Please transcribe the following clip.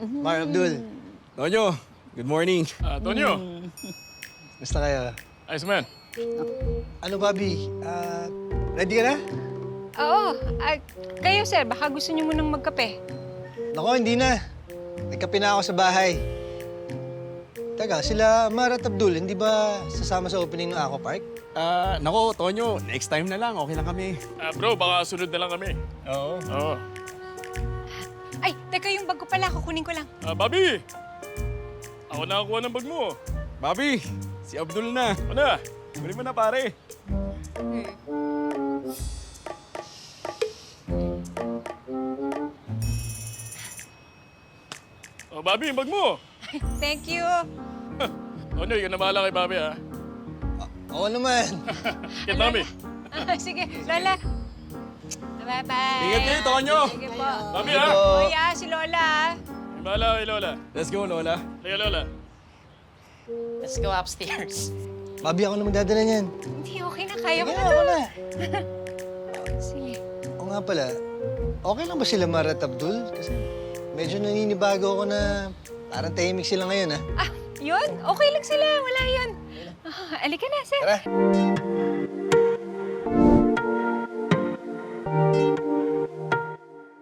Mar Abdul. Tonyo, good morning. Tonyo, Basta kayo? ayos man. Ano, Bobby? Ready ka na? Oo. Kayo, sir, baka gusto niyo munang magkape. Nako, hindi na. Nagkape na ako sa bahay. Teka, sila Mar at Abdul, hindi ba sasama sa opening ng Aqua Park? Nako, Tonyo, next time na lang. Okay lang kami. Bro, baka sunod na lang kami. Oo. Oo. Ay, teka, yung bag ko pala, kukunin ko lang. Bobby! Ako nakakuha ng bag mo. Bobby, si Abdul na. Ano na? Kunin mo na, pare. Bobby, yung bag mo. Thank you. Tonyo, ikaw na bahala kay Bobby, ha? Oo naman. Kit na kami. Sige, Lola. Bye-bye. Ingat kayo, Tonyo. Sige po. Bobby, ha? Kuya, si Lola. May bahala kay Lola. Let's go, Lola. Sige, Lola. Let's go upstairs. Bobby, ako na magdadala niyan. Hindi, okay na. Kaya ko Sige, na ako to. na. Sige. Oo nga pala, okay lang ba sila Mar at Abdul? Kasi medyo naninibago ako na parang tahimik sila ngayon, ha? Yun? Okay lang sila. Wala yun. Alika na, sir. Tara.